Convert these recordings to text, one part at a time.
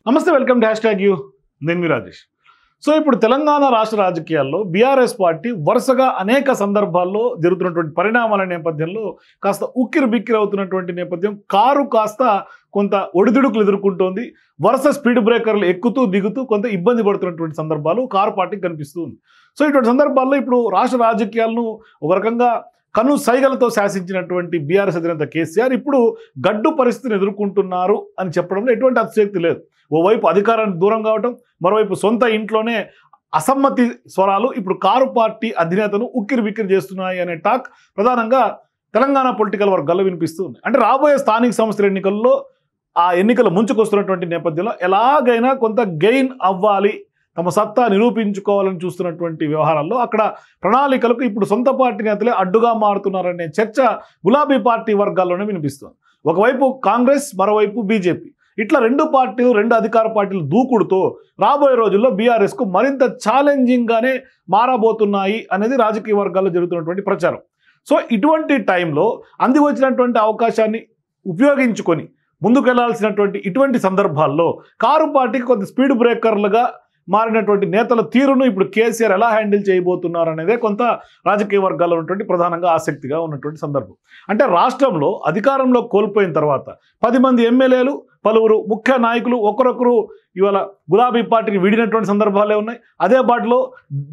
నమస్తే, welcome to #you. నేను మీ Rajesh. So ఇప్పుడు తెలంగాణ రాష్ట్ర రాజకీయాల్లో బీఆర్ఎస్ పార్టీ వరుసగా అనేక సందర్భాల్లో జరుగుతున్నటువంటి పరిణామాల నేపథ్యంలో కాస్త ఉక్కిరి బిక్కిరి అవుతున్నటువంటి నేపథ్యం, కారు కాస్త కొంత ఒడిదుడుకులు ఎదుర్కొంటోంది. వరుస స్పీడ్ బ్రేకర్లు ఎక్కుతూ దిగుతూ కొంత ఇబ్బంది పడుతున్నటువంటి సందర్భాలు కారు పార్టీకి కనిపిస్తుంది. సో ఇటువంటి సందర్భాల్లో ఇప్పుడు రాష్ట్ర రాజకీయాలను ఒక రకంగా కను సైగలతో శాసించినటువంటి బీఆర్ఎస్ అధినేత కేసీఆర్ ఇప్పుడు గడ్డు పరిస్థితిని ఎదుర్కొంటున్నారు అని చెప్పడంలో ఎటువంటి అతిశయోక్తి లేదు. ఓవైపు అధికారానికి దూరం కావటం, మరోవైపు సొంత ఇంట్లోనే అసమ్మతి స్వరాలు ఇప్పుడు కారు పార్టీ అధినేతను ఉక్కిరి బిక్కిరి చేస్తున్నాయి అనే టాక్ ప్రధానంగా తెలంగాణ పొలిటికల్ వర్గాల్లో వినిపిస్తుంది. అంటే రాబోయే స్థానిక సంస్థల ఎన్నికల్లో ఆ ఎన్నికలు ముంచుకొస్తున్నటువంటి నేపథ్యంలో ఎలాగైనా కొంత గెయిన్ అవ్వాలి, తమ సత్తా నిరూపించుకోవాలని చూస్తున్నటువంటి వ్యవహారాల్లో అక్కడ ప్రణాళికలకు ఇప్పుడు సొంత పార్టీ నేతలే అడ్డుగా మారుతున్నారనే చర్చ గులాబీ పార్టీ వర్గాల్లోనే వినిపిస్తుంది. ఒకవైపు కాంగ్రెస్, మరోవైపు బీజేపీ, ఇట్లా రెండు పార్టీలు, రెండు అధికార పార్టీలు దూకుడుతో రాబోయే రోజుల్లో బీఆర్ఎస్కు మరింత ఛాలెంజింగ్గానే మారబోతున్నాయి అనేది రాజకీయ వర్గాల్లో జరుగుతున్నటువంటి ప్రచారం. సో ఇటువంటి టైంలో అంది వచ్చినటువంటి అవకాశాన్ని ఉపయోగించుకొని ముందుకెళ్లాల్సినటువంటి ఇటువంటి సందర్భాల్లో కారు పార్టీకి కొంత స్పీడ్ బ్రేకర్లుగా మారినటువంటి నేతల తీరును ఇప్పుడు కేసీఆర్ ఎలా హ్యాండిల్ చేయబోతున్నారు అనేదే కొంత రాజకీయ వర్గాల్లో ఉన్నటువంటి ప్రధానంగా ఆసక్తిగా ఉన్నటువంటి సందర్భం. అంటే రాష్ట్రంలో అధికారంలో కోల్పోయిన తర్వాత 10 మంది ఎమ్మెల్యేలు, పలువురు ముఖ్య నాయకులు ఒకరొకరు ఇవాళ గులాబీ పార్టీని వీడినటువంటి సందర్భాలే ఉన్నాయి. అదే బాటలో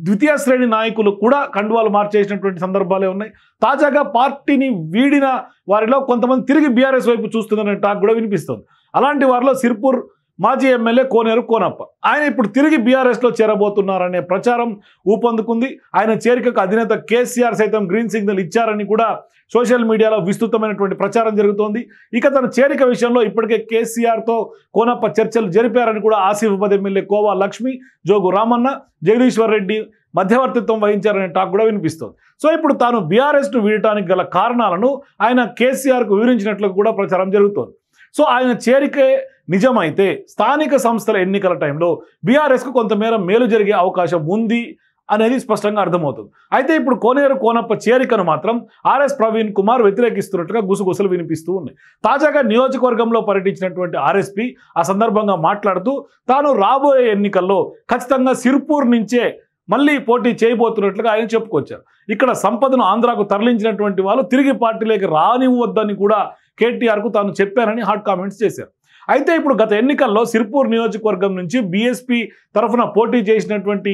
ద్వితీయ శ్రేణి నాయకులు కూడా కండువాలు మార్చేసినటువంటి సందర్భాలే ఉన్నాయి. తాజాగా పార్టీని వీడిన వారిలో కొంతమంది తిరిగి బీఆర్ఎస్ వైపు చూస్తుందనే టాక్ కూడా వినిపిస్తుంది. అలాంటి వారిలో సిర్పూర్ మాజీ ఎమ్మెల్యే కోనేరు కోనప్ప, ఆయన ఇప్పుడు తిరిగి బీఆర్ఎస్లో చేరబోతున్నారనే ప్రచారం ఊపందుకుంది. ఆయన చేరికకు అధినేత కేసీఆర్ సైతం గ్రీన్ సిగ్నల్ ఇచ్చారని కూడా సోషల్ మీడియాలో విస్తృతమైనటువంటి ప్రచారం జరుగుతోంది. ఇక తన చేరిక విషయంలో ఇప్పటికే కేసీఆర్తో కోనప్ప చర్చలు జరిపారని కూడా ఆసిఫాబాద్ ఎమ్మెల్యే కోవా లక్ష్మి, జోగు రామన్న, జగదీశ్వర్ రెడ్డి మధ్యవర్తిత్వం వహించారనే టాక్ కూడా వినిపిస్తోంది. సో ఇప్పుడు తాను బీఆర్ఎస్ను వీడటానికి గల కారణాలను ఆయన కేసీఆర్కు వివరించినట్లు కూడా ప్రచారం జరుగుతోంది. సో ఆయన చేరికే నిజమైతే స్థానిక సంస్థల ఎన్నికల టైంలో బీఆర్ఎస్కు కొంతమేర మేలు జరిగే అవకాశం ఉంది అనేది స్పష్టంగా అర్థమవుతుంది. అయితే ఇప్పుడు కోనేరు కోనప్ప చేరికను మాత్రం ఆర్ఎస్ ప్రవీణ్ కుమార్ వ్యతిరేకిస్తున్నట్టుగా గుసగుసలు వినిపిస్తూ ఉన్నాయి. తాజాగా నియోజకవర్గంలో పర్యటించినటువంటి ఆర్ఎస్పీ ఆ సందర్భంగా మాట్లాడుతూ తాను రాబోయే ఎన్నికల్లో ఖచ్చితంగా సిర్పూర్ నుంచే మళ్ళీ పోటీ చేయబోతున్నట్లుగా ఆయన చెప్పుకొచ్చారు. ఇక్కడ సంపదను ఆంధ్రాకు తరలించినటువంటి వాళ్ళు తిరిగి పార్టీలోకి రానివ్వద్దని కూడా కేటీఆర్కు తాను చెప్పారని హాట్ కామెంట్స్ చేశారు. అయితే ఇప్పుడు గత ఎన్నికల్లో సిర్పూర్ నియోజకవర్గం నుంచి బీఎస్పీ తరఫున పోటీ చేసినటువంటి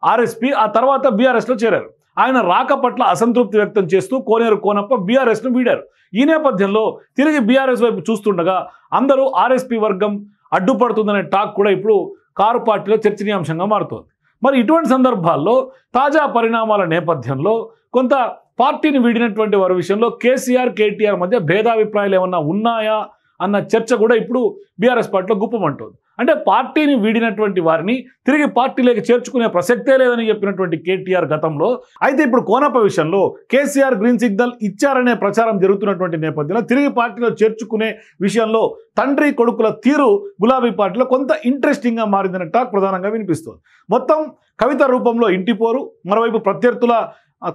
ఆర్ఎస్పీ ఆ తర్వాత బీఆర్ఎస్లో చేరారు. ఆయన రాక పట్ల అసంతృప్తి వ్యక్తం చేస్తూ కోనేరు కోనప్ప బీఆర్ఎస్ను వీడారు. ఈ నేపథ్యంలో తిరిగి బీఆర్ఎస్ వైపు చూస్తుండగా అందరూ ఆర్ఎస్పీ వర్గం అడ్డుపడుతుందనే టాక్ కూడా ఇప్పుడు కారు పార్టీలో చర్చనీయాంశంగా మారుతోంది. మరి ఇటువంటి సందర్భాల్లో తాజా పరిణామాల నేపథ్యంలో కొంత పార్టీని వీడినటువంటి వారి విషయంలో కేసీఆర్, కేటీఆర్ మధ్య భేదాభిప్రాయాలు ఏమన్నా ఉన్నాయా అన్న చర్చ కూడా ఇప్పుడు బీఆర్ఎస్ పార్టీలో గుప్పమంటోంది. అంటే పార్టీని వీడినటువంటి వారిని తిరిగి పార్టీలోకి చేర్చుకునే ప్రసక్తే లేదని చెప్పినటువంటి కేటీఆర్ గతంలో, అయితే ఇప్పుడు కోనప్ప విషయంలో కేసీఆర్ గ్రీన్ సిగ్నల్ ఇచ్చారనే ప్రచారం జరుగుతున్నటువంటి నేపథ్యంలో తిరిగి పార్టీలో చేర్చుకునే విషయంలో తండ్రి కొడుకుల తీరు గులాబీ పార్టీలో కొంత ఇంట్రెస్టింగ్గా మారిందనే టాక్ ప్రధానంగా వినిపిస్తుంది. మొత్తం కవిత రూపంలో ఇంటిపోరు, మరోవైపు ప్రత్యర్థుల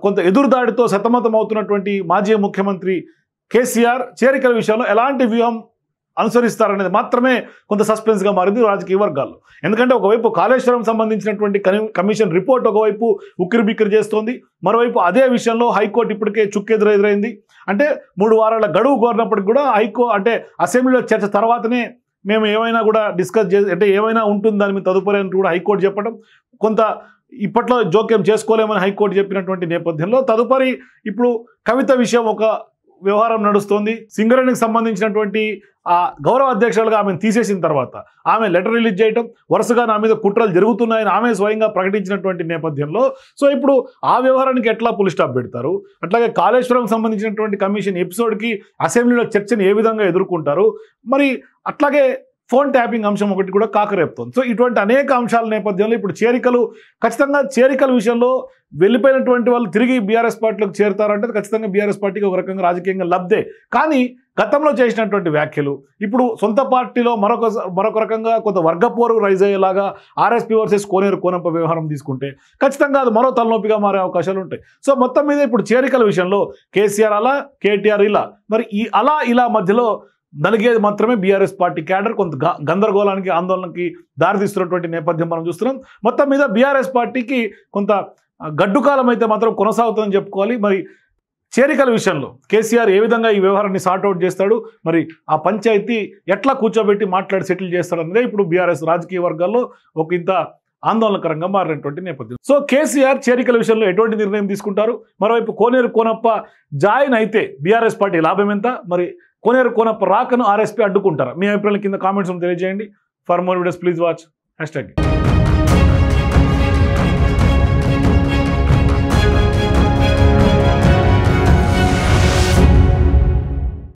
కొంత ఎదురుదాడితో సతమతం అవుతున్నటువంటి మాజీ ముఖ్యమంత్రి కేసీఆర్ చేరికల విషయంలో ఎలాంటి వ్యూహం అనుసరిస్తారనేది మాత్రమే కొంత సస్పెన్స్గా మారింది రాజకీయ వర్గాల్లో. ఎందుకంటే ఒకవైపు కాళేశ్వరం సంబంధించినటువంటి కమిషన్ రిపోర్ట్ ఒకవైపు ఉక్కిరి బిక్కిరి చేస్తోంది, మరోవైపు అదే విషయంలో హైకోర్టు ఇప్పటికే చుక్కెదురెదురైంది. అంటే 3 వారాల గడువు కోరినప్పటికి కూడా అంటే అసెంబ్లీలో చర్చ తర్వాతనే మేము ఏమైనా కూడా డిస్కస్ అంటే ఏమైనా ఉంటుంది దాని మీద తదుపరి అని కూడా హైకోర్టు చెప్పడం, కొంత ఇప్పట్లో జోక్యం చేసుకోలేమని హైకోర్టు చెప్పినటువంటి నేపథ్యంలో తదుపరి ఇప్పుడు కవిత విషయం ఒక వ్యవహారం నడుస్తోంది. సింగరేణికి సంబంధించినటువంటి ఆ గౌరవ అధ్యక్షులుగా ఆమెను తీసేసిన తర్వాత ఆమె లెటర్ రిలీజ్ చేయటం, వరుసగా నా మీద కుట్రలు జరుగుతున్నాయని ఆమె స్వయంగా ప్రకటించినటువంటి నేపథ్యంలో సో ఇప్పుడు ఆ వ్యవహారానికి ఎట్లా పులి స్టాప్ పెడతారు, అట్లాగే కాళేశ్వరం సంబంధించినటువంటి కమిషన్ ఎపిసోడ్కి అసెంబ్లీలో చర్చను ఏ విధంగా ఎదుర్కొంటారు, మరి అట్లాగే ఫోన్ ట్యాపింగ్ అంశం ఒకటి కూడా కాకరేపుతోంది. సో ఇటువంటి అనేక అంశాల నేపథ్యంలో ఇప్పుడు ఖచ్చితంగా చేరికల విషయంలో వెళ్ళిపోయినటువంటి వాళ్ళు తిరిగి బీఆర్ఎస్ పార్టీలోకి చేరుతారంటే ఖచ్చితంగా బీఆర్ఎస్ పార్టీకి ఒక రకంగా రాజకీయంగా లబ్ధే. కానీ గతంలో చేసినటువంటి వ్యాఖ్యలు ఇప్పుడు సొంత పార్టీలో మరొక రకంగా కొంత వర్గపోరు రైజ్ అయ్యేలాగా ఆర్ఎస్పీ వర్సెస్ కోనేరు కోనప్ప వ్యవహారం తీసుకుంటే ఖచ్చితంగా అది మరో తలనొప్పిగా మారే అవకాశాలు ఉంటాయి. సో మొత్తం మీద ఇప్పుడు చేరికల విషయంలో కేసీఆర్ అలా, కేటీఆర్ ఇలా, మరి ఈ అలా ఇలా మధ్యలో నలిగేది మాత్రమే బీఆర్ఎస్ పార్టీ క్యాడర్ కొంత గందరగోళానికి ఆందోళనకి దారితీస్తున్నటువంటి నేపథ్యం మనం చూస్తున్నాం. మొత్తం మీద బీఆర్ఎస్ పార్టీకి కొంత గడ్డు కాలం అయితే మాత్రం కొనసాగుతుందని చెప్పుకోవాలి. మరి చేరికల విషయంలో కేసీఆర్ ఏ విధంగా ఈ వ్యవహారాన్ని సార్ట్అవుట్ చేస్తాడు, మరి ఆ పంచాయతీ ఎట్లా కూర్చోబెట్టి మాట్లాడి సెటిల్ చేస్తాడు అనేది ఇప్పుడు బీఆర్ఎస్ రాజకీయ వర్గాల్లో ఒక ఇంత ఆందోళనకరంగా మారినటువంటి నేపథ్యం. సో కేసీఆర్ చేరికల విషయంలో ఎటువంటి నిర్ణయం తీసుకుంటారు? మరోవైపు కోనేరు కోనప్ప జాయిన్ అయితే బీఆర్ఎస్ పార్టీ లాభం ఎంత? మరి కోనేరు కోనప్ప రాకను ఆర్ఎస్పీ అడ్డుకుంటారా? మీ అభిప్రాయాల కింద కామెంట్స్ తెలియజేయండి. For more videos please watch #.